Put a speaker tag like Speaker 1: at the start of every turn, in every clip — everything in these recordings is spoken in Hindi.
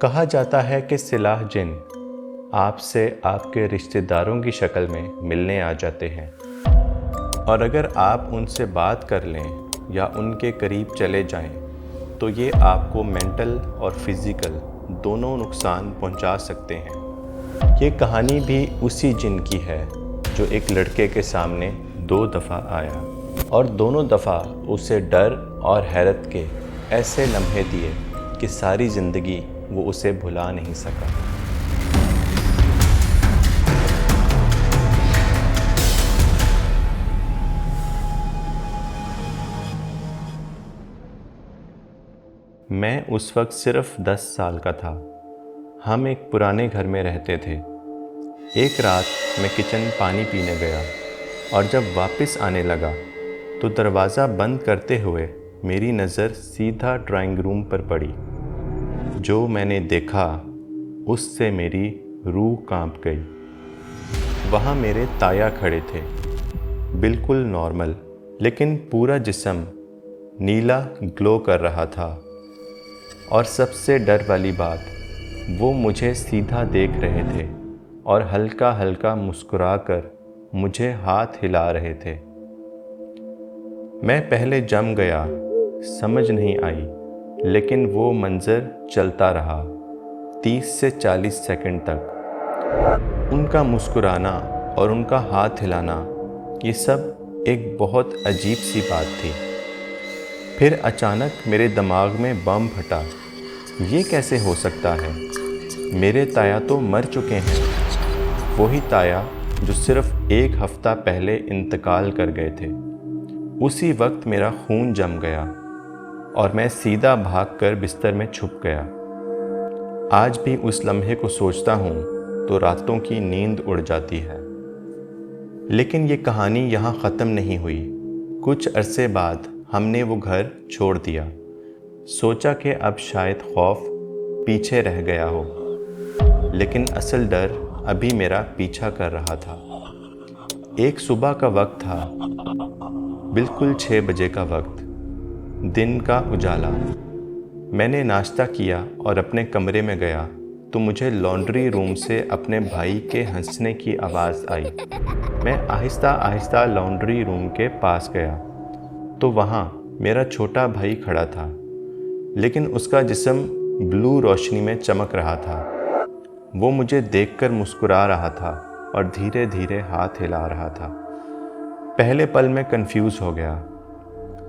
Speaker 1: कहा जाता है कि सिलाह जिन आपसे आपके रिश्तेदारों की शक्ल में मिलने आ जाते हैं, और अगर आप उनसे बात कर लें या उनके करीब चले जाएं, तो ये आपको मेंटल और फिज़िकल दोनों नुकसान पहुंचा सकते हैं। ये कहानी भी उसी जिन की है जो एक लड़के के सामने 2 दफ़ा आया और दोनों दफ़ा उसे डर और हैरत के ऐसे लम्हे दिए कि सारी ज़िंदगी वो उसे भुला नहीं सका। मैं उस वक्त सिर्फ 10 साल का था। हम एक पुराने घर में रहते थे। एक रात मैं किचन पानी पीने गया और जब वापस आने लगा तो दरवाज़ा बंद करते हुए मेरी नज़र सीधा ड्राइंग रूम पर पड़ी। जो मैंने देखा उससे मेरी रूह कांप गई। वहाँ मेरे ताया खड़े थे, बिल्कुल नॉर्मल, लेकिन पूरा जिस्म नीला ग्लो कर रहा था। और सबसे डर वाली बात, वो मुझे सीधा देख रहे थे और हल्का हल्का मुस्कुराकर मुझे हाथ हिला रहे थे। मैं पहले जम गया, समझ नहीं आई, लेकिन वो मंज़र चलता रहा 30 से 40 सेकंड तक। उनका मुस्कुराना और उनका हाथ हिलाना, ये सब एक बहुत अजीब सी बात थी। फिर अचानक मेरे दिमाग में बम फटा। ये कैसे हो सकता है? मेरे ताया तो मर चुके हैं। वही ताया जो सिर्फ 1 हफ़्ता पहले इंतकाल कर गए थे। उसी वक्त मेरा खून जम गया और मैं सीधा भागकर बिस्तर में छुप गया। आज भी उस लम्हे को सोचता हूँ तो रातों की नींद उड़ जाती है। लेकिन ये कहानी यहाँ ख़त्म नहीं हुई। कुछ अरसे बाद हमने वो घर छोड़ दिया। सोचा कि अब शायद खौफ पीछे रह गया हो, लेकिन असल डर अभी मेरा पीछा कर रहा था। एक सुबह का वक्त था, बिल्कुल 6 बजे का वक्त, दिन का उजाला। मैंने नाश्ता किया और अपने कमरे में गया तो मुझे लॉन्ड्री रूम से अपने भाई के हंसने की आवाज़ आई। मैं आहिस्ता आहिस्ता लॉन्ड्री रूम के पास गया तो वहाँ मेरा छोटा भाई खड़ा था, लेकिन उसका जिस्म ब्लू रोशनी में चमक रहा था। वो मुझे देखकर मुस्कुरा रहा था और धीरे धीरे हाथ हिला रहा था। पहले पल में कंफ्यूज हो गया।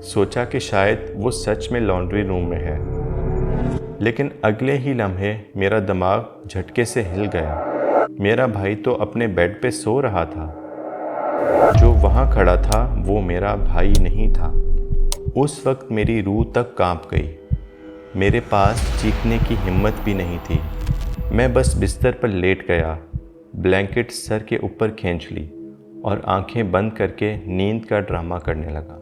Speaker 1: सोचा कि शायद वो सच में लॉन्ड्री रूम में है, लेकिन अगले ही लम्हे मेरा दिमाग झटके से हिल गया। मेरा भाई तो अपने बेड पे सो रहा था। जो वहाँ खड़ा था वो मेरा भाई नहीं था। उस वक्त मेरी रूह तक कांप गई। मेरे पास चीखने की हिम्मत भी नहीं थी। मैं बस बिस्तर पर लेट गया, ब्लैंकेट सर के ऊपर खींच ली और आंखें बंद करके नींद का ड्रामा करने लगा।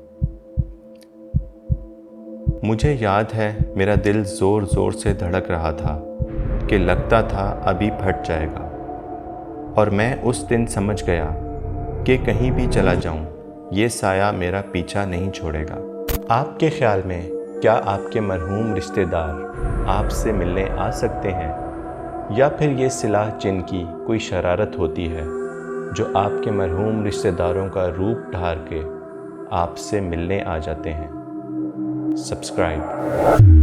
Speaker 1: मुझे याद है मेरा दिल ज़ोर ज़ोर से धड़क रहा था कि लगता था अभी फट जाएगा। और मैं उस दिन समझ गया कि कहीं भी चला जाऊं, ये साया मेरा पीछा नहीं छोड़ेगा। आपके ख्याल में क्या आपके मरहूम रिश्तेदार आपसे मिलने आ सकते हैं, या फिर ये सिलाह जिन की कोई शरारत होती है जो आपके मरहूम रिश्तेदारों का रूप ढाल के आपसे मिलने आ जाते हैं? सब्सक्राइब।